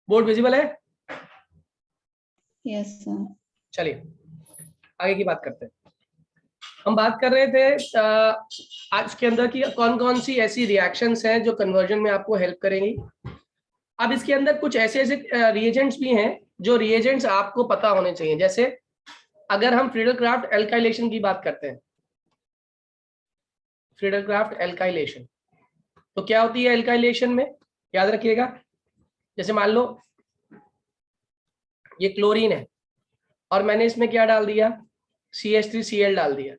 Board visible है? Yes sir. चलिए आगे की बात करते हैं। हम बात कर रहे थे आज के अंदर की कौन कौन सी ऐसी रिएक्शंस हैं जो कन्वर्जन में आपको हेल्प करेंगी। अब इसके अंदर कुछ ऐसे ऐसे रिएजेंट्स भी हैं जो रिएजेंट्स आपको पता होने चाहिए। जैसे अगर हम फ्रीडल-क्राफ्ट एल्काइलेशन की बात करते हैं, फ्रीडल-क्राफ्ट एल्काइलेशन, तो क्या होती है एल्काइलेशन में, याद रखिएगा। जैसे मान लो ये क्लोरीन है और मैंने इसमें क्या डाल दिया, CH3Cl डाल दिया,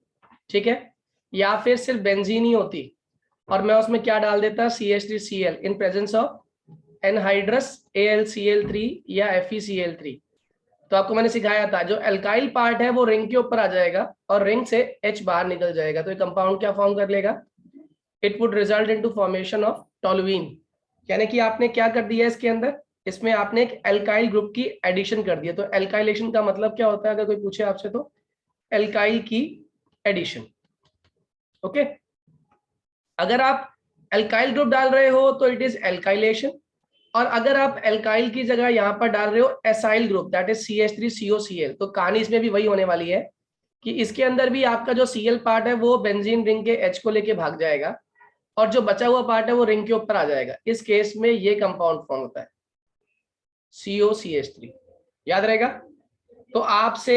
ठीक है। या फिर सिर्फ बेंजीन ही होती और मैं उसमें क्या डाल देता, CH3Cl in presence of anhydrous AlCl3 या FeCl3। तो आपको मैंने सिखाया था जो एल्काइल पार्ट है वो रिंग के ऊपर आ जाएगा और रिंग से H बाहर निकल जाएगा, तो ये कंपाउंड क्या फॉर्म कर लेगा, it would result into formation of toluene. यानी कि आपने क्या कर दिया इसके अंदर, इसमें आपने एक एल्काइल ग्रुप की एडिशन कर दिया। तो एल्काइलेशन का मतलब क्या होता है, अगर कोई पूछे आपसे, तो एल्काइल की एडिशन। ओके, अगर आप एल्काइल ग्रुप डाल रहे हो तो इट इज एल्काइलेशन, और अगर आप एल्काइल की जगह यहाँ पर डाल रहे हो acyl group, that is CH3COCl, तो कहानी इसमें भी वही होने वाली है कि इसके अंदर भी आपका जो Cl पार्ट है वो बेंजीन रिंग के H को लेके भाग जाएगा और जो बचा हुआ पार्ट है वो रिंग के ऊपर आ जाएगा। इस केस में ये कंपाउंड फॉर्म होता है COCH3, याद रहेगा। तो आपसे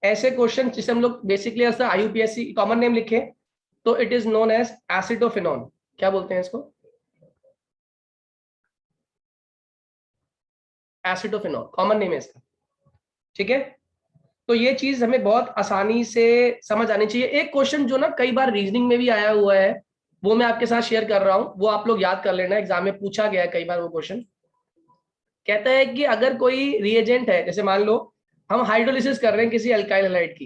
ऐसे क्वेश्चन जिसे हम लोग बेसिकली ऐसा IUPAC कॉमन नेम लिखे तो it is known as acetophenone. क्या बोलते हैं इसको, एसिटोफिनॉल कॉमन नेम है इसका, ठीक है। तो ये चीज हमें बहुत आसानी से समझ आनी चाहिए। एक क्वेश्चन जो ना कई बार रीजनिंग में भी आया हुआ है वो मैं आपके साथ शेयर कर रहा हूं, वो आप लोग याद कर लेना, एग्जाम में पूछा गया है कई बार। वो क्वेश्चन कहता है कि अगर कोई रिएजेंट है, जैसे मान लो हम हाइड्रोलिसिस कर रहे हैं किसी अल्काइल हैलाइड की,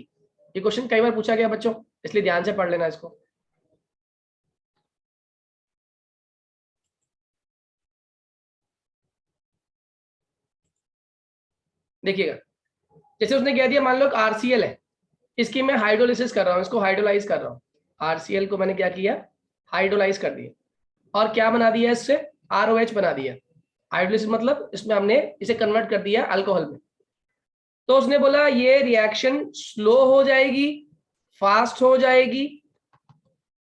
ये क्वेश्चन कई बार पूछा गया बच्चों, इसलिए ध्यान से पढ़ लेना इसको। देखिएगा, जैसे उसने कह दिया मान लो RCl है, इसकी मैं हाइड्रोलिसिस कर रहा हूँ, इसको हाइड्रोलाइज कर रहा हूँ, RCl को मैंने क्या किया, हाइड्रोलाइज कर दिया और क्या बना दिया, इससे ROH बना दिया। हाइड्रोलिसिस मतलब इसमें हमने इसे कन्वर्ट कर दिया अल्कोहल में। तो उसने बोला ये रिएक्शन स्लो हो जाएगी, फास्ट हो जाएगी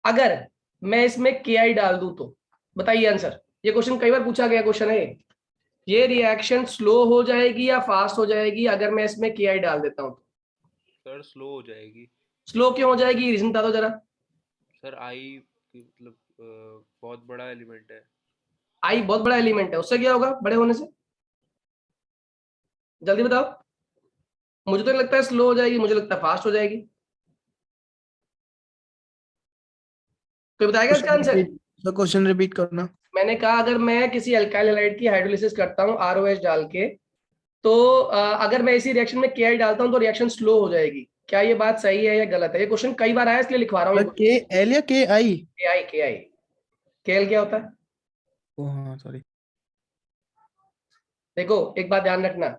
अगर मैं इसमें KI डाल दूं तो। बताइए आंसर, ये क्वेश्चन कई बार पूछा गया क्वेश्चन है। ये रिएक्शन स्लो हो जाएगी या फास्ट हो जाएगी अगर मैं इसमें KI डाल देता हूं? सर स्लो हो जाएगी। स्लो क्यों हो जाएगी, रीजन बता दो जरा। सर आई मतलब बहुत बड़ा एलिमेंट है। आई बहुत बड़ा एलिमेंट है, उससे क्या होगा बड़े होने से, जल्दी बताओ। मुझे तो लगता है स्लो हो जाएगी, मुझे लगता है फास्ट हो जाएगी। कोई बताएगा इसका आंसर? क्वेश्चन रिपीट करना। मैंने कहा अगर मैं किसी अल्काइल हैलाइड की हाइड्रोलिसिस करता हूं ROH डाल के, तो अगर मैं इसी रिएक्शन में KI डालता हूं तो रिएक्शन स्लो हो जाएगी। क्या ये बात सही है या गलत है? ये क्वेश्चन कई बार आया इसलिए लिखवा रहा हूँ। KL या KI? KI KL क्या होता है? हाँ सॉरी। देखो एक बात ध्यान रखना,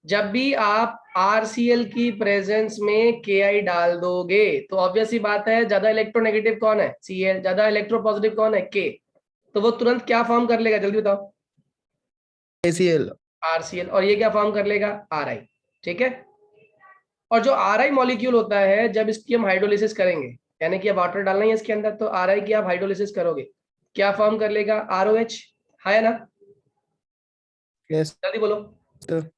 जब भी आप RCl की प्रेजेंस में KI डाल दोगे तो ऑब्वियस ही बात है, ज्यादा इलेक्ट्रोनेगेटिव कौन है, Cl, ज्यादा इलेक्ट्रोपॉजिटिव कौन है, K, तो वो तुरंत क्या फॉर्म कर लेगा, जल्दी बताओ। ACl RCl, और ये क्या फॉर्म कर लेगा, Ri, ठीक है। और जो Ri मॉलिक्यूल होता है जब इसकी हम हाइड्रोलिसिस करेंगे, यानी कि अब वाटर डालना है इसके अंदर, तो Ri की आप हाइड्रोलिसिस करोगे क्या फॉर्म कर लेगा, ROH, है ना? यस जल्दी बोलो। सर।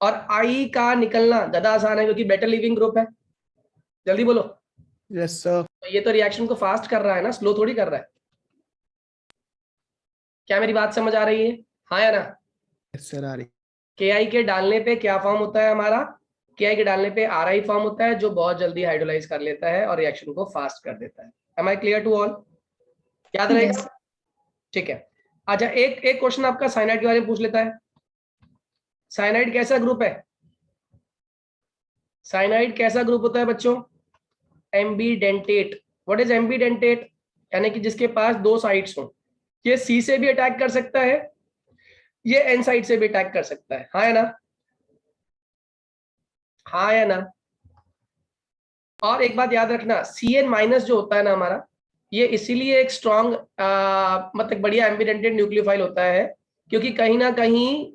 और I का निकलना ज्यादा आसान है क्योंकि बेटर लिविंग ग्रुप है, जल्दी बोलो। Yes sir. तो ये तो रिएक्शन को फास्ट कर रहा है ना, स्लो थोड़ी कर रहा है। क्या मेरी बात समझ आ रही है, हाँ या ना? यस सर आ रही। KI के डालने पे क्या फॉर्म होता है हमारा, KI के डालने पे RI फॉर्म होता है जो बहुत जल्दी हाइड्रोलाइज कर लेता है और रिएक्शन को फास्ट कर देता है। Am I clear to all? याद रहेगा? Yes. ठीक है। अच्छा एक एक क्वेश्चन आपका साइनाइड के बारे में पूछ लेता है। साइनाइड कैसा ग्रुप है, साइनाइड कैसा ग्रुप होता है बच्चों, एम्बीडेंटेट। व्हाट इज एम्बीडेंटेट, यानी कि जिसके पास दो साइड्स हों। ये C से भी अटैक कर सकता है, ये N साइड से भी अटैक कर सकता है, हाँ या ना, हाँ या ना? और एक बात याद रखना, Cn माइनस जो होता है ना हमारा, ये इसीलिए एक स्ट्रॉन्ग मतलब बढ़िया एम्बीडेंटेड न्यूक्लियोफाइल होता है क्योंकि कहीं ना कहीं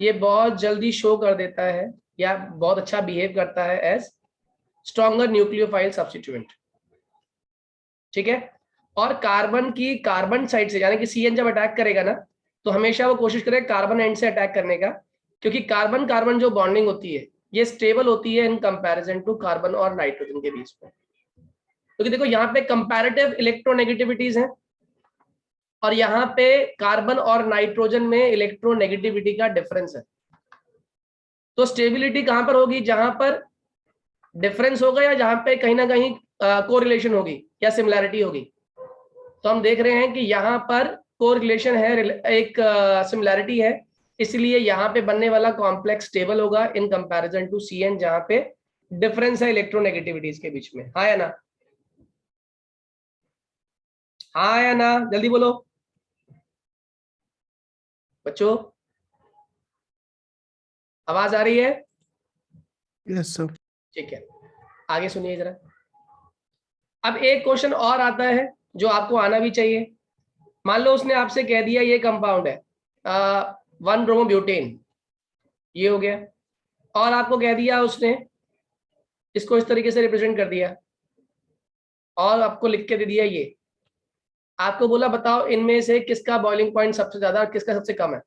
ये बहुत जल्दी शो कर देता है या बहुत अच्छा बिहेव करता है एज स्ट्रॉन्गर न्यूक्लियोफाइल सब्स्टिट्यूएंट, ठीक है। और कार्बन की कार्बन साइड से यानी कि CN जब अटैक करेगा ना, तो हमेशा वो कोशिश करेगा कार्बन एंड से अटैक करने का, क्योंकि कार्बन कार्बन जो बॉन्डिंग होती है ये स्टेबल होती है इन कंपैरिजन टू कार्बन और नाइट्रोजन के बीच में। क्योंकि देखो यहाँ पे कंपैरेटिव इलेक्ट्रोनेगेटिविटीज हैं और यहाँ पे कार्बन और नाइट्रोजन में इलेक्ट्रोनेगेटिविटी का डिफरेंस है। तो स्टेबिलिटी कहां पर होगी, जहां पर डिफरेंस होगा या जहां पे कहीं ना कहीं कोरिलेशन होगी या सिमिलैरिटी होगी। तो हम देख रहे हैं कि यहाँ पर कोरिलेशन है, एक सिमिलैरिटी है, इसलिए यहाँ पे बनने वाला कॉम्प्लेक्स स्टेबल होगा इन कंपैरिजन टू CN जहां पे डिफरेंस है इलेक्ट्रोनेगेटिविटीज के बीच में। हाँ या ना, हाँ या ना, जल्दी बोलो बच्चों, आवाज आ रही है? Yes, sir. ठीक है, आगे सुनिए जरा। अब एक क्वेश्चन और आता है जो आपको आना भी चाहिए। मान लो उसने आपसे कह दिया ये कंपाउंड है 1 ब्रोमोब्यूटेन, ये हो गया, और आपको कह दिया उसने इसको इस तरीके से रिप्रेजेंट कर दिया और आपको लिख के दे दिया ये, आपको बोला बताओ इनमें से किसका बॉइलिंग पॉइंट सबसे ज्यादा और किसका सबसे कम है,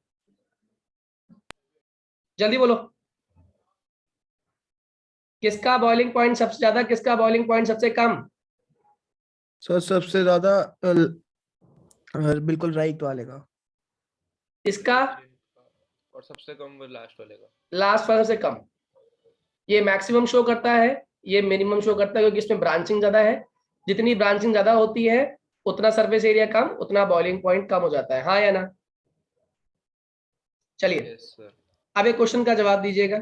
जल्दी बोलो, किसका बॉइलिंग पॉइंट सबसे ज्यादा, किसका बॉइलिंग पॉइंट सबसे कम? सर सबसे ज्यादा बिल्कुल राइट वाले का। इसका और सबसे कम वो लास्ट वाले का। लास्ट वाला सबसे कम। ये मैक्सिमम शो करता है, ये मिनिमम शो करता है, क्योंकि इसमें ब्रांचिंग ज्यादा है। जितनी ब्रांचिंग ज्यादा होती है उतना सरफेस एरिया कम, उतना बॉइलिंग पॉइंट कम हो जाता है। हाँ या ना? चलिए यस सर। अब एक क्वेश्चन का जवाब दीजिएगा।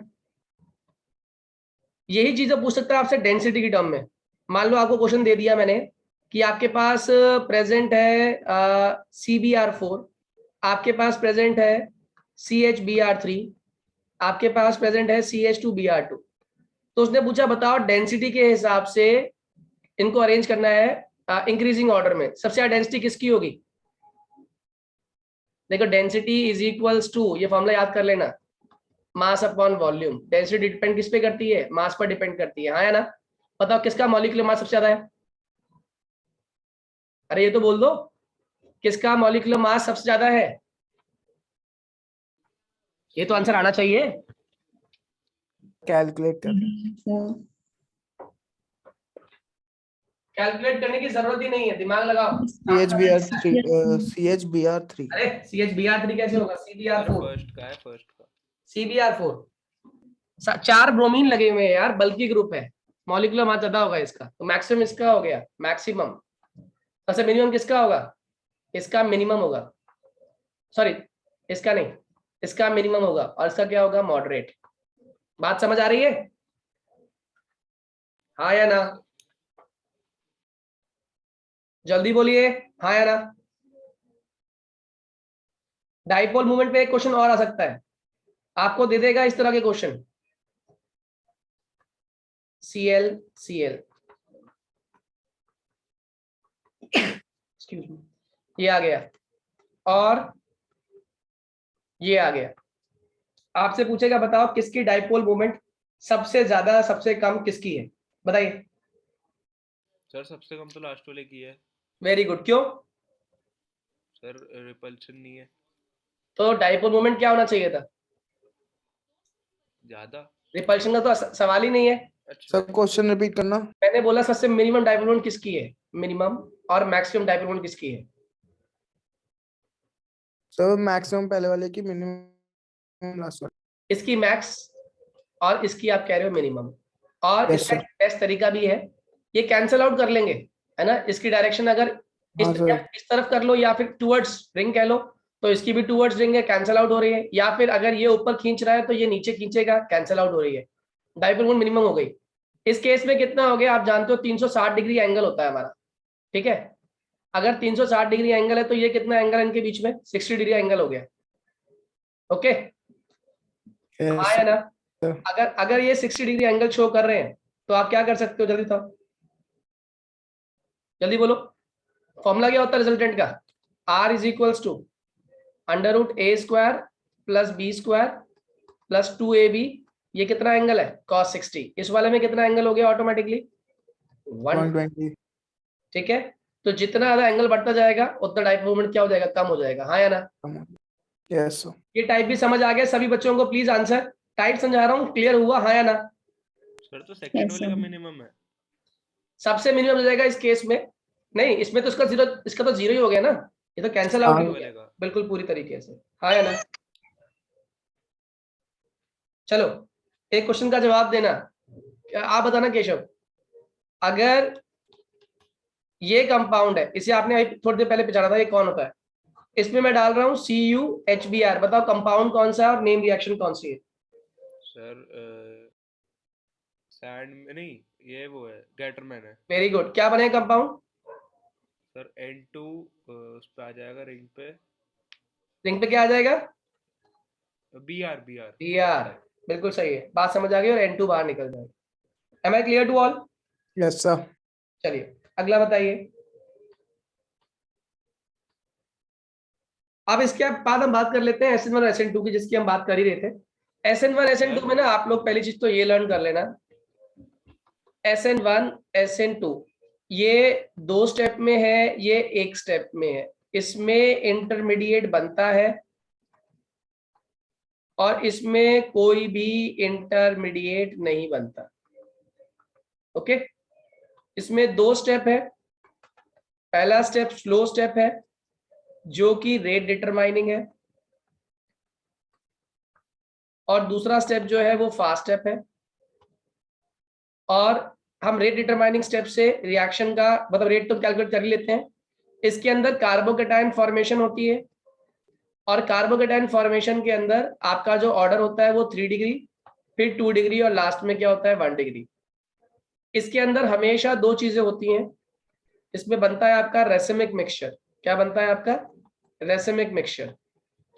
यही चीज पूछ सकता है आपसे डेंसिटी की टर्म में। मान लो आपको क्वेश्चन दे दिया मैंने कि आपके पास प्रेजेंट है CbR4, आपके पास प्रेजेंट है CHBr3, आपके पास प्रेजेंट है CH2Br2। तो उसने पूछा बताओ डेंसिटी के हिसाब से इनको अरेंज करना है इंक्रीजिंग ऑर्डर में, सबसे ज्यादा डेंसिटी किसकी होगी? देखो डेंसिटी इज इक्वल्स टू, ये फॉर्मूला याद कर लेना, mass upon volume. Density depend किस पे करती है? मास पर डिपेंड करती है। हाँ या ना? बताओ किसका मॉलिक्यूलर मास सबसे ज्यादा है? अरे ये तो बोल दो, किसका मॉलिक्यूलर मास सबसे ज्यादा है? ये तो आंसर आना चाहिए। कैलकुलेट कर। कैलकुलेट करने की जरूरत ही नहीं है, दिमाग लगाओ। CHBr3 अरे CHBr3 कैसे होगा? CBr4। फर्स्ट का है, फर्स्ट का। CBr4 4 ब्रोमीन लगे हुए हैं यार, बल्कि ग्रुप है, मॉलिक्यूलर मास ज्यादा होगा इसका, तो मैक्सिमम इसका हो गया मैक्सिमम। सबसे मिनिमम किसका होगा? इसका मिनिमम होगा, सॉरी इसका नहीं, इसका मिनिमम होगा, और इसका क्या होगा? मॉडरेट। बात समझ आ रही है? हाँ या ना? जल्दी बोलिए, हाँ या ना? डाइपोल मूवमेंट पे एक क्वेश्चन और आ सकता है, आपको दे देगा इस तरह के question, Cl Cl excuse me, ये आ गया और ये आ गया। आपसे पूछेगा बताओ किसकी डाइपोल मोमेंट सबसे ज्यादा सबसे कम किसकी है, बताइए। सर सबसे कम तो लास्ट वाले की है। वेरी गुड, क्यों? सर रिपल्शन नहीं है तो डाइपोल मोमेंट क्या होना चाहिए था? ज्यादा। रिपल्शन का तो सवाल ही नहीं है। अच्छा सर क्वेश्चन रिपीट करना। मैंने बोला सबसे मिनिमम डाइपोल मोमेंट किसकी है, मिनिमम, और मैक्सिमम डाइपोल मोमेंट किसकी है? सर मैक्सिमम पहले वाले की, मिनिमम लास्ट वाले। इसकी मैक्स और इसकी आप कह रहे हो मिनिमम, और Yes, इसका sir. बेस्ट तरीका भी है, ये कैंसिल आउट कर लेंगे, है ना। इसकी डायरेक्शन अगर हाँ सर। इस तरफ कर लो या फिर टूवर्ड्स रिंग कह लो, तो इसकी भी टूवर्ड्स रिंग है, कैंसिल आउट हो रही है, या फिर अगर ये ऊपर खींच रहा है तो ये नीचे खींचेगा, कैंसिल आउट हो रही है, डाइपोल मोमेंट मिनिमम हो गई। इस केस में कितना हो गया आप जानते हो, 360 डिग्री एंगल होता है हमारा, ठीक है। अगर 360 डिग्री एंगल है तो ये कितना एंगल है इनके बीच में? 60 डिग्री एंगल हो गया। ओके, Yes, हाँ या ना? sir. अगर अगर ये 60 डिग्री एंगल शो कर रहे हैं तो आप क्या कर सकते हो, जल्दी था, जल्दी बोलो। फॉर्मूला क्या होता है रिजल्टेंट का? R is equals to under root A square plus B square plus 2ab, ये कितना एंगल है cos 60, इस वाले में कितना एंगल हो गया ऑटोमेटिकली 120। 120। ठीक है, तो जितना ज्यादा एंगल बढ़ता जाएगा उतना टाइप मूवमेंट क्या हो जाएगा, कम हो जाएगा, हाँ या ना। Yes sir. ये टाइप भी समझ आ गया सभी बच्चों को, प्लीज आंसर, टाइप समझा रहा हूँ, क्लियर हुआ, हाँ या ना। सर तो सेकंड वाले का मिनिमम है। सबसे मिनिमम हो जाएगा इस केस में, नहीं इसमें तो इसका जीरो, इसका तो जीरो ही हो गया ना, ये तो कैंसिल आउट ही हो वाले गया का। बिल्कुल पूरी तरीके से, हाँ या ना। चलो एक क्वेश्चन का जवाब देना, आप बताना केशव, अगर ये कंपाउंड है, इसे आपने अभी थोड़ी देर पहले पहचाना था, ये कौन होता है, इसमें मैं डाल रहा हूँ CuHbr, बताओ कंपाउंड कौन सा है और नेम रिएक्शन कौन सी है। सर सैंड नहीं, ये वो है गैटरमैन है। वेरी गुड, क्या बनेगा कंपाउंड, सर N2 उस पे आ जाएगा रिंग पे, रिंग पे क्या आ जाएगा, Br। Br, बिल्कुल सही है, बात समझ आ गई, और N2 बाहर निकल जाएगा। Am I clear to all? Yes sir. चलिए अगला बताइए। अब इसके बाद हम बात कर लेते हैं SN1 SN2 की, जिसकी हम बात कर ही रहे थे। SN1 SN2 में ना आप लोग पहली चीज तो ये लर्न कर लेना, SN1 SN2 ये 2 स्टेप में है, ये 1 स्टेप में है, इसमें इंटरमीडिएट बनता है और इसमें कोई भी इंटरमीडिएट नहीं बनता। ओके, इसमें 2 स्टेप है, पहला स्टेप स्लो स्टेप है जो कि रेट डिटरमाइनिंग है, और दूसरा स्टेप जो है वो फास्ट स्टेप है। और हम रेट डिटरमाइनिंग स्टेप से रिएक्शन का मतलब रेट तो कैलकुलेट कर ही लेते हैं। इसके अंदर कार्बोकेटाइन फॉर्मेशन होती है, और कार्बोकेटाइन फॉर्मेशन के अंदर आपका जो ऑर्डर होता है वो 3 डिग्री, फिर 2 डिग्री, और लास्ट में क्या होता है 1 डिग्री। इसके अंदर हमेशा 2 चीजें होती हैं, इसमें बनता है आपका रेसिमिक मिक्सचर। क्या बनता है आपका, रेसिमिक मिक्सचर,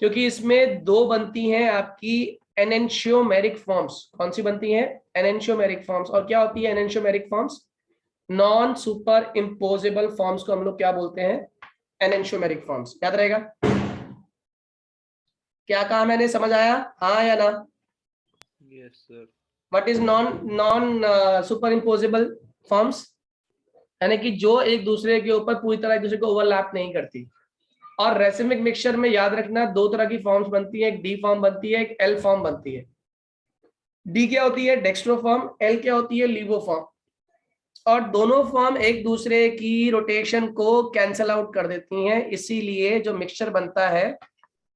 क्योंकि इसमें 2 बनती हैं आपकी एनेंशियोमेरिक फॉर्म्स। कौन सी बनती हैं, एनेंशियोमेरिक फॉर्म्स। और क्या होती है enantiomeric forms, non superimposable forms को हम लोग क्या बोलते हैं, एनेंशियोमेरिक फॉर्म्स। याद रहेगा, क्या कहा मैंने, समझ आया, हाँ या ना। Yes sir. What is non superimposable forms, यानी कि जो एक दूसरे के ऊपर पूरी तरह एक दूसरे को ओवरलैप नहीं करती। और रेसिमिक मिक्सचर में याद रखना 2 तरह की फॉर्म्स बनती है, एक डी फॉर्म बनती है, एक एल फॉर्म बनती है। डी क्या होती है, डेक्स्ट्रो फॉर्म, एल क्या होती है, लीवो फॉर्म। और दोनों फॉर्म एक दूसरे की रोटेशन को कैंसल आउट कर देती हैं, इसीलिए जो मिक्सचर बनता है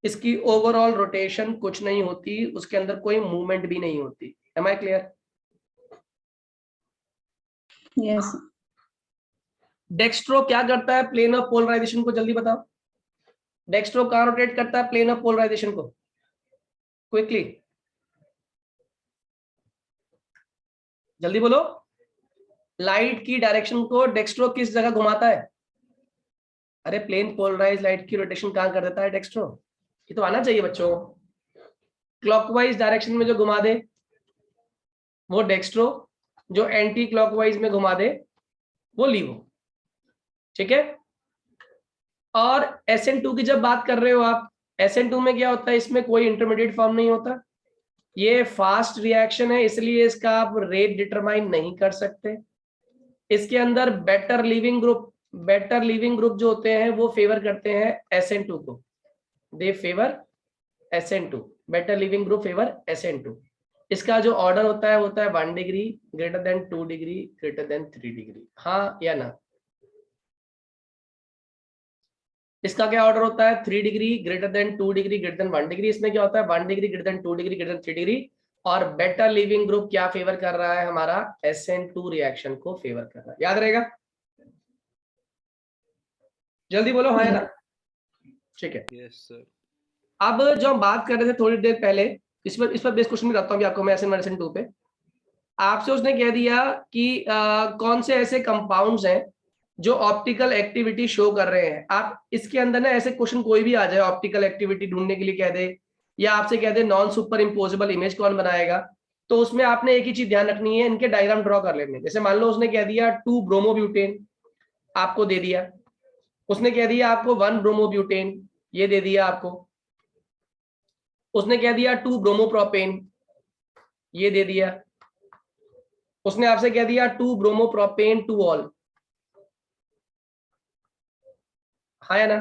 इसकी ओवरऑल रोटेशन कुछ नहीं होती, उसके अंदर कोई मूवमेंट भी नहीं होती। Am I clear. Yes. Dextro क्या करता है प्लेन ऑफ पोलराइजेशन को, जल्दी बताओ, डेक्स्ट्रो कहां रोटेट करता है प्लेन ऑफ पोलराइजेशन को, क्विकली जल्दी बोलो, लाइट की डायरेक्शन को डेक्स्ट्रो किस जगह घुमाता है, अरे प्लेन पोलराइज लाइट की रोटेशन कहां कर देता है डेक्स्ट्रो, ये तो आना चाहिए बच्चों। क्लॉकवाइज डायरेक्शन में जो घुमा दे वो डेक्स्ट्रो, जो एंटी क्लॉकवाइज में घुमा दे वो लीवो। ठीक है, और SN2 की जब बात कर रहे हो आप, SN2 में क्या होता है, इसमें कोई इंटरमीडिएट फॉर्म नहीं होता, ये फास्ट रिएक्शन है, इसलिए इसका आप रेट डिटरमाइन नहीं कर सकते। इसके अंदर बेटर लिविंग ग्रुप जो होते हैं वो फेवर करते हैं SN2 को, they favour SN2, better leaving group favour SN2। इसका जो ऑर्डर होता है 1 degree, greater than 2 degree, greater than 3 degree, हाँ या ना। इसका क्या ऑर्डर होता है 3 degree, greater than 2 degree, greater than 1 degree. इसमें क्या होता है 1 degree, greater than 2 degree, greater than 3 degree. और बेटर लिविंग ग्रुप क्या फेवर कर रहा है, हमारा SN2 रिएक्शन को फेवर कर रहा है। याद रहेगा, जल्दी बोलो हाँ या ना। ठीक है, यस सर। अब जो हम बात कर रहे थे थोड़ी देर पहले, इस पर बेस क्वेश्चन करता हूँ आपको मैं SN1 SN2 पे। आपसे उसने कह दिया कि कौन से ऐसे कंपाउंड्स हैं जो ऑप्टिकल एक्टिविटी शो कर रहे हैं। आप इसके अंदर ना ऐसे क्वेश्चन कोई भी आ जाए, ऑप्टिकल एक्टिविटी ढूंढने के लिए कह दे, या आपसे कह दे नॉन सुपर इम्पोजेबल इमेज कौन बनाएगा, तो उसमें आपने एक ही चीज ध्यान रखनी है, इनके डायग्राम ड्रॉ कर लेने। जैसे मान लो उसने कह दिया 2 ब्रोमोब्यूटेन आपको दे दिया, उसने कह दिया आपको 1 ब्रोमोब्यूटेन, ये दे दिया आपको, उसने कह दिया 2 ब्रोमोप्रोपेन, ये दे दिया। उसने आपसे कह दिया 2 ब्रोमोप्रोपेन 2 ऑल, हाँ या ना?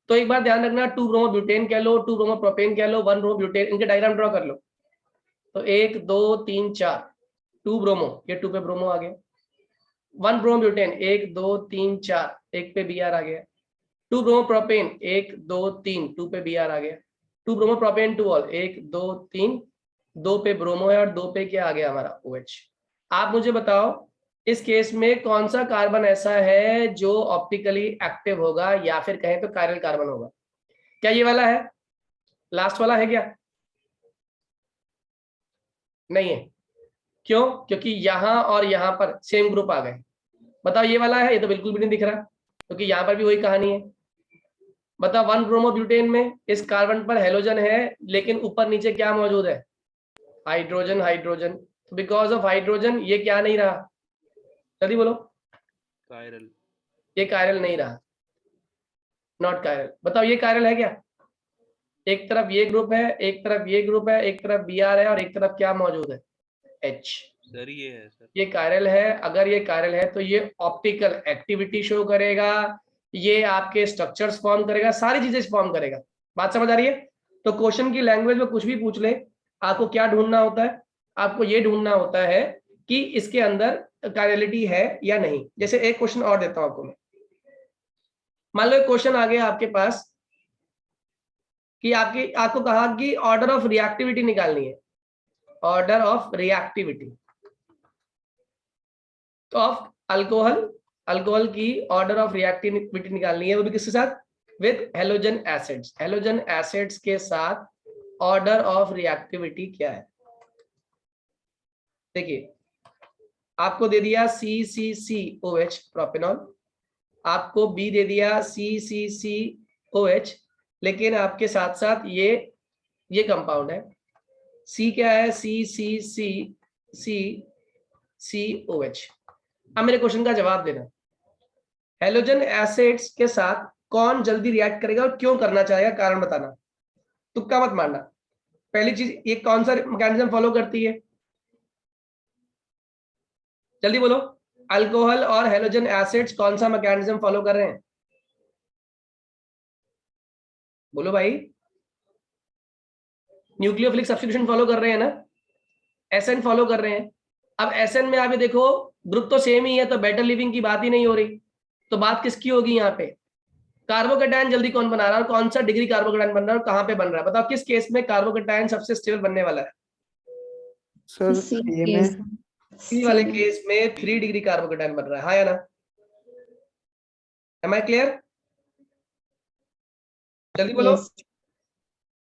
तो एक बार ध्यान रखना, 2 ब्रोमोब्यूटेन कह लो, 2 ब्रोमोप्रोपेन कह लो, 1 ब्रोमोब्यूटेन, इनके डायग्राम ड्रॉ कर लो। तो 1 2 3 4, 2 ब्रोमो, ये 2 पे ब्रोमो आ गया। 1 ब्रोमोब्यूटेन 1 2 3 4, 1 पे Br आ गया। 2 ब्रोमोप्रोपेन 1 2 3, 2 पे Br आ गया। 2 ब्रोमोप्रोपेन 2 ऑल 1 2 3, 2 पे ब्रोमो है और 2 पे क्या आ गया हमारा OH। आप मुझे बताओ इस केस में कौन सा कार्बन ऐसा है जो ऑप्टिकली एक्टिव होगा या फिर कहें तो कायरल कार्बन होगा? क्या ये वाला है, लास्ट वाला है क्या? नहीं है। क्यों? क्योंकि यहां और यहां पर सेम ग्रुप आ गए। बताओ ये वाला है? ये तो बिल्कुल भी नहीं दिख रहा, क्योंकि यहां पर भी वही कहानी है। बताओ 1 ब्रोमोब्यूटेन में इस कार्बन पर हेलोजन है, लेकिन ऊपर नीचे क्या मौजूद है? Hydrogen. Hydrogen, because of hydrogen ये क्या नहीं रहा? जल्दी बोलो। कायरल। ये कायरल नहीं रहा, नॉट कायरल। बताओ ये कायरल है क्या? एक तरफ ये ग्रुप है, एक तरफ ये ग्रुप है, एक तरफ Br है और एक तरफ क्या मौजूद है? H। सर ये है सर। ये कायरल है। अगर ये कायरल है तो ये ऑप्टिकल एक्टिविटी शो करेगा, ये आपके स्ट्रक्चर्स फॉर्म करेगा, सारी चीजें फॉर्म करेगा। बात समझ आ रही है? तो क्वेश्चन की लैंग्वेज में कुछ भी पूछ ले, आपको क्या ढूंढना होता है? आपको ये ढूंढना होता है कि इसके अंदर कायरलिटी है या नहीं। जैसे एक क्वेश्चन और देता हूं आपको मैं। मान लो एक क्वेश्चन आ गया आपके पास कि आपको कहा कि ऑर्डर ऑफ रिएक्टिविटी निकालनी है, ऑर्डर ऑफ रिएक्टिविटी तो ऑफ अल्कोहल, अल्कोहल की ऑर्डर ऑफ रिएक्टिविटी निकालनी है, वो भी किसके साथ? With halogen acids. Halogen acids के साथ ऑर्डर ऑफ रिएक्टिविटी क्या है? देखिए आपको दे दिया CCCOH प्रोपेनॉल, आपको B दे दिया CCCOH, लेकिन आपके साथ साथ ये कंपाउंड है। C क्या है? CCCCOH। अब मेरे क्वेश्चन का जवाब देना, हेलोजन एसिड्स के साथ कौन जल्दी रिएक्ट करेगा और क्यों करना चाहेगा, कारण बताना, तुक्का मत मारना। पहली चीज, ये कौन सा मैकेनिज्म फॉलो करती है? जल्दी बोलो। अल्कोहल और हेलोजन एसिड्स कौन सा मैकेनिज्म फॉलो कर रहे हैं? बोलो भाई। न्यूक्लियोफिलिक सब्स्टिट्यूशन फॉलो कर रहे हैं ना, एसएन फॉलो कर रहे हैं। अब एसएन में आप ये देखो ग्रुप तो सेम ही है, तो बेटर लिविंग की बात ही नहीं हो रही। तो बात किसकी होगी यहाँ पे? कार्बोकेटायन जल्दी कौन बना रहा है और कौन सा डिग्री कार्बोकेटायन बन रहा है और कहाँ पे बन रहा है? बताओ किस केस में कार्बोकेटायन सबसे स्टेबल बनने वाला है? सर सी ये केस में सी वाले केस में 3 डिग्री कार्बोकेटायन बन रहा है, हाँ या ना? Am I clear? जल्दी बोलो। यस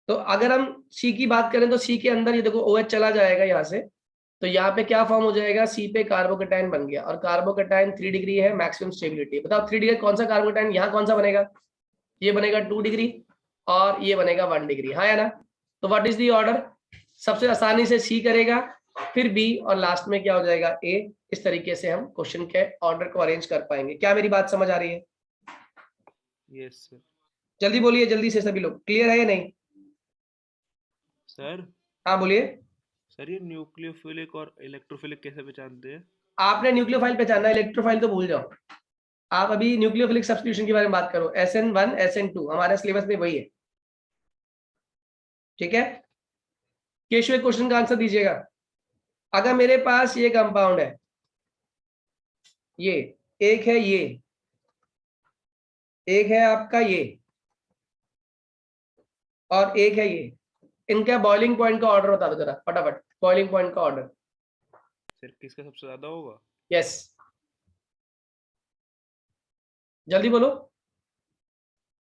तो अगर हम सी की बात करें तो सी के अंदर ये देखो OH चला जाएगा यहाँ से, तो यहाँ पे क्या फॉर्म हो जाएगा? सी पे कार्बोकेटायन बन गया और कार्बोकेटायन 3 डिग्री है मैक्सिमम स्टेबिलिटी। बताओ 3 डिग्री कौन सा कार्बोकेटायन यहाँ कौन सा बनेगा? ये बनेगा 2 डिग्री और ये बनेगा 1 डिग्री, हाँ या ना? तो व्हाट इज दी ऑर्डर? सबसे आसानी से सी करेगा, फिर बी और लास्ट में क्या हो जाएगा? ए। इस तरीके से हम क्वेश्चन के ऑर्डर को अरेंज कर पाएंगे। क्या मेरी बात समझ आ रही है? Yes sir. जल्दी बोलिए, जल्दी से सभी लोग, क्लियर है या नहीं? सर हाँ बोलिए। सर ये न्यूक्लियोफिलिक और इलेक्ट्रोफिलिक कैसे पहचानते हैं? आपने न्यूक्लियोफाइल पहचाना, इलेक्ट्रोफाइल तो भूल जाओ। आप अभी न्यूक्लियोफिलिक सब्स्टिट्यूशन के बारे में बात करो। SN1 SN2 हमारे सिलेबस में वही है, ठीक है? केशव एक क्वेश्चन का आंसर दीजिएगा। अगर मेरे पास ये कंपाउंड है, ये एक है, ये एक है आपका, ये और एक है ये, इनका बॉइलिंग पॉइंट का ऑर्डर बता दो जरा फटाफट। बॉइलिंग पॉइंट का ऑर्डर। सर किसका सबसे ज्यादा होगा? यस, जल्दी बोलो।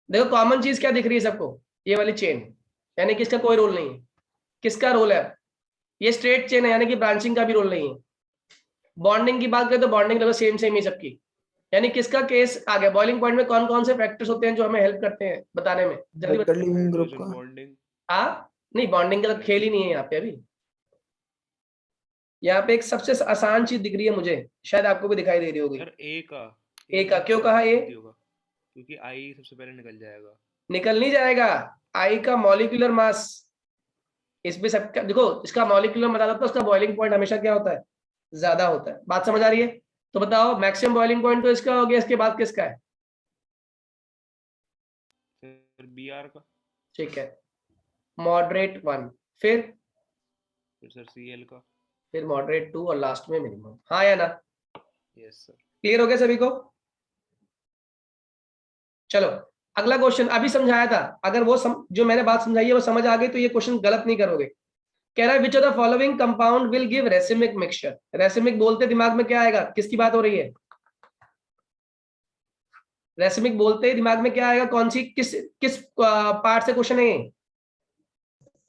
देखो कॉमन चीज क्या दिख रही है सबको? ये वाली चेन, यानी कि इसका कोई रोल नहीं है। किसका रोल है? ये स्ट्रेट चेन है, यानी कि ब्रांचिंग का भी रोल नहीं है। बॉन्डिंग की बात करें तो बॉन्डिंग लगभग सेम सेम ही सबकी। यानी किसका केस आ गया? बॉइलिंग पॉइंट में कौन कौन से फैक्टर्स होते हैं जो हमें हेल्प करते हैं बताने में? जल्दी बेटर लिविंग ग्रुप हाइड्रोजन का बॉन्डिंग। नहीं, बॉन्डिंग का तो खेल ही नहीं है यहाँ पे अभी। यहाँ पे एक सबसे आसान चीज दिख रही है मुझे, शायद आपको भी दिखाई दे रही होगी। सर ए का। ए का क्यों कहा? ए जल्दी होगा क्योंकि आई सबसे पहले निकल जाएगा। निकल नहीं जाएगा। आई का मॉलिक्यूलर मास इसमें सबका देखो, इसका मॉलिक्यूलर बता देता हूं, उसका बॉइलिंग पॉइंट हमेशा क्या होता है, ज्यादा होता है। बात समझ आ रही है? तो बताओ मैक्सिमम बॉइलिंग पॉइंट तो इसका हो गया, इसके बाद किसका है? फिर Br का, ठीक है, मॉडरेट 1, फिर सर Cl का। मॉडरेट 2 और लास्ट में मिनिमम। हाँ या ना? Yes sir. क्लियर हो गया सभी को? चलो अगला क्वेश्चन अभी समझाया था, अगर वो जो मैंने बात समझाई है वो समझ आ गई तो ये क्वेश्चन गलत नहीं करोगे। कह रहा है which of the following compound will give racemic mixture. Racemic बोलते दिमाग में क्या आएगा, किसकी बात हो रही है? रेसिमिक बोलते ही दिमाग में क्या आएगा, कौन सी किस किस पार्ट से क्वेश्चन है ये?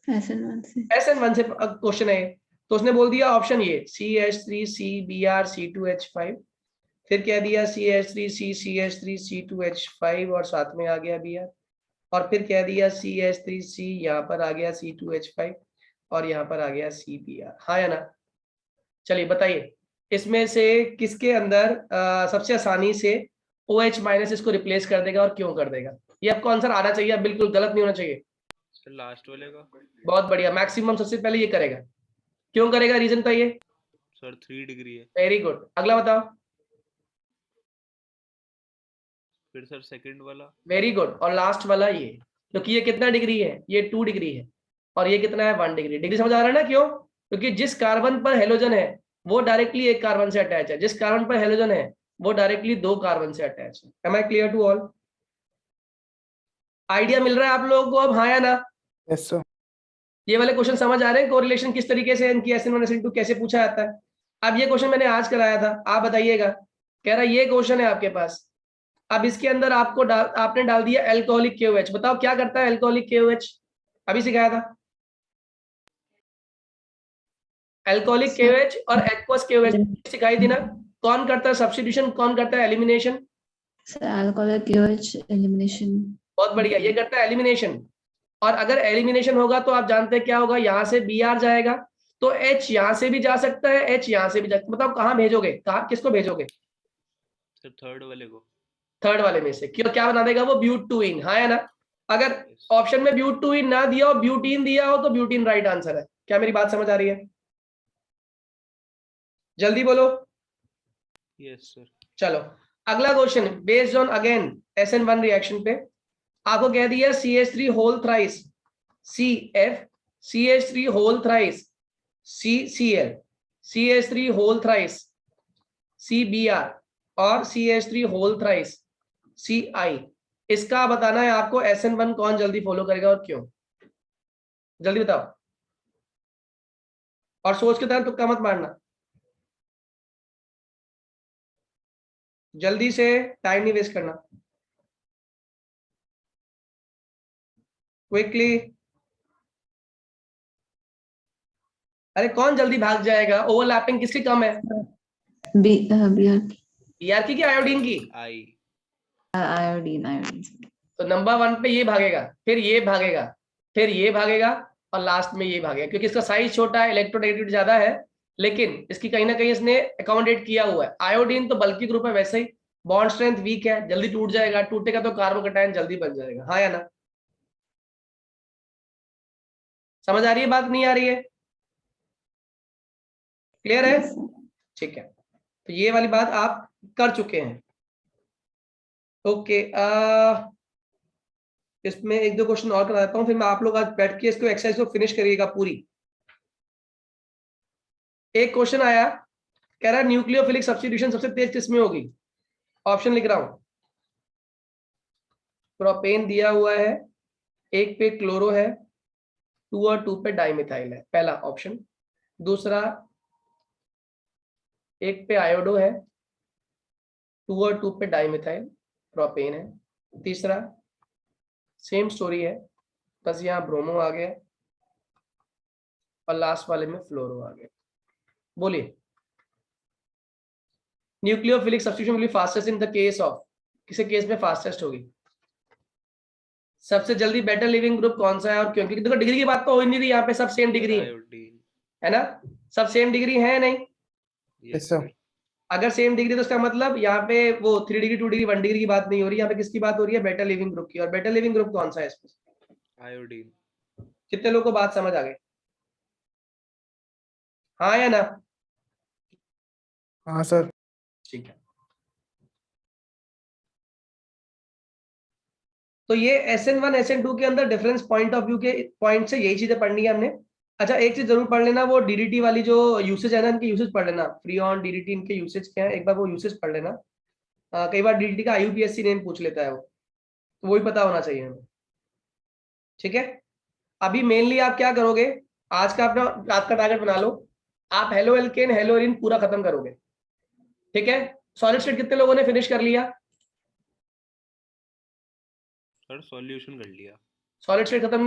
SN1 से। SN1 से क्वेश्चन है। तो उसने बोल दिया ऑप्शन ये CH3CBr C2H5, फिर कह दिया CH3CCH3C2H5 और साथ में आ गया Br, और फिर कह दिया CH3C, यहाँ पर आ गया C2H5 और यहाँ पर आ गया CBr। हाँ या ना? चलिए बताइए इसमें से किसके अंदर सबसे आसानी से OH माइनस इसको रिप्लेस कर देगा और क्यों कर देगा? ये आपको आंसर आना चाहिए, बिल्कुल गलत नहीं होना चाहिए। सर लास्ट वाले का। बहुत बढ़िया, मैक्सिमम सबसे पहले ये करेगा। क्यों करेगा, रीजन बताइए। सर 3 डिग्री है। वेरी गुड, अगला बताओ। फिर सर सेकंड वाला। वेरी गुड, और लास्ट वाला ये, क्योंकि ये कितना डिग्री है, ये 2 डिग्री है और ये कितना है 1 डिग्री। डिग्री समझ आ रहा है ना? क्यों? क्योंकि जिस कार्बन पर हेलोजन है वो डायरेक्टली एक कार्बन से अटैच है, जिस कार्बन पर हेलोजन है वो डायरेक्टली 2 कार्बन से अटैच है। Am I clear to all? Idea मिल रहा है आप लोगों को अब? हाँ या ना? Yes sir. ये वाले क्वेश्चन समझ आ रहे हैं, कोरिलेशन किस तरीके से इनकी SN1 SN2 कैसे पूछा जाता है? अब ये क्वेश्चन मैंने आज कराया था, आप बताइएगा। कह रहा ये क्वेश्चन है आपके पास, अब इसके अंदर आपने डाल दिया एल्कोहलिक KOH। बताओ क्या करता है एल्कोहलिक KOH? अभी सिखाया था एल्कोहलिक KOH और एक्वस KOH सिखाई थी ना। कौन करता है सब्स्टिट्यूशन, कौन करता है एलिमिनेशन? Alcoholic KOH elimination। बहुत बढ़िया, ये करता है एलिमिनेशन। और अगर एलिमिनेशन होगा तो आप जानते हैं क्या होगा, यहां से Br जाएगा तो H यहां से भी जा सकता है, H यहां से भी जा सकता है। बताओ कहां भेजोगे, कहां किसको भेजोगे? सर थर्ड वाले को। थर्ड वाले में से क्यों, क्या बना देगा वो? ब्यूटूइन। हाँ या ना? अगर यस। ऑप्शन में ब्यूटूइन ना दिया हो, ब्यूटीन दिया हो, तो ब्यूटीन राइट आंसर है। क्या मेरी बात समझ आ रही है? जल्दी बोलो। Yes sir. चलो अगला question based on again SN1 reaction पे। आपको कह दिया CH3 whole thrice CF, CH3 whole thrice CCl, CH3 whole thrice CBr और CH3 होल थ्राइस CI। इसका बताना है आपको SN1 कौन जल्दी फॉलो करेगा और क्यों। जल्दी बताओ, और सोच के तरह तुक्का मत मारना, जल्दी से, टाइम नहीं वेस्ट करना, क्विकली। अरे कौन जल्दी भाग जाएगा? ओवरलैपिंग किसकी कम है? Br ER की आयोडीन की? आई। iodine। तो नंबर 1 पे ये भागेगा, फिर ये भागेगा, फिर ये भागेगा और लास्ट में ये भागेगा, क्योंकि इसका साइज छोटा है, इलेक्ट्रोनेगेटिविटी ज्यादा है, लेकिन इसकी कहीं ना कहीं इसने अकोमोडेट किया हुआ है। आयोडीन तो बल्कि ग्रुप है, वैसे ही बॉन्ड स्ट्रेंथ वीक है, जल्दी टूट जाएगा, टूटेगा तो कार्बोकैटायन जल्दी बन जाएगा। हाँ या ना? समझ आ रही है बात, नहीं आ रही है? क्लियर है? ठीक है, तो ये वाली बात आप कर चुके हैं। ओके, इसमें एक दो क्वेश्चन और कराता हूं, फिर मैं आप लोग आज बैठ के इसको एक्सरसाइज को फिनिश करिएगा पूरी। एक क्वेश्चन आया, कह रहा है न्यूक्लियोफिलिक सब्स्टिट्यूशन सबसे तेज किसमें होगी? ऑप्शन लिख रहा हूं, प्रोपेन दिया हुआ है, एक पे क्लोरो है, 2 और 2 पे डाइमिथाइल है, पहला ऑप्शन। दूसरा, एक पे आयोडो है, 2 और 2 पे डाइमिथाइल, प्रोपेन है। तीसरा, सेम स्टोरी है, बस यहाँ ब्रोमो आ गया और लास्ट वाले में फ्लोरो आ गया। बोलिए, nucleophilic substitution will be fastest in the case of, किसी केस में फास्टेस्ट होगी? सबसे जल्दी बेटर लिविंग ग्रुप कौन सा है और क्यों? क्योंकि देखो डिग्री की बात तो हो ही नहीं रही, यहाँ पे सब सेम डिग्री है, आयोडीन। है ना? सब सेम डिग्री है नहीं? Yes yes sir. अगर सेम डिग्री तो उसका मतलब यहाँ पे वो 3 डिग्री 2 डिग्री 1 डिग्री की बात नहीं हो रही, यहाँ पे किसकी बात हो रही है? बेटर लिविंग ग्रुप की। और बेटर लिविंग ग्रुप कौन सा है इसमें? आयोडीन। कितने लोगों को बात समझ आ गई? हाँ या ना? हाँ सर। ठीक है, तो ये SN1 SN2 के अंदर डिफरेंस पॉइंट ऑफ व्यू के पॉइंट से यही चीजें पढ़नी है हमने। अच्छा, एक चीज जरूर पढ़ लेना, वो DDT वाली जो यूसेज है ना, इनके यूसेज पढ़ लेना, फ्रीऑन DDT इनके यूसेज क्या है, एक बार वो यूसेज पढ़ लेना। कई बार DDT का IUPAC नेम पूछ लेता है वो, तो वो भी पता होना चाहिए हमें। ठीक है, अभी मेनली आप क्या करोगे, आज का अपना रात का टारगेट बना लो, आप हेलो एल्केन हेलो एरिन पूरा खत्म करोगे। ठीक है, सॉलिड स्टेट कितने लोगों ने फिनिश कर लिया? सर सॉल्यूशन कर लिया। सॉलिड स्टेट खत्म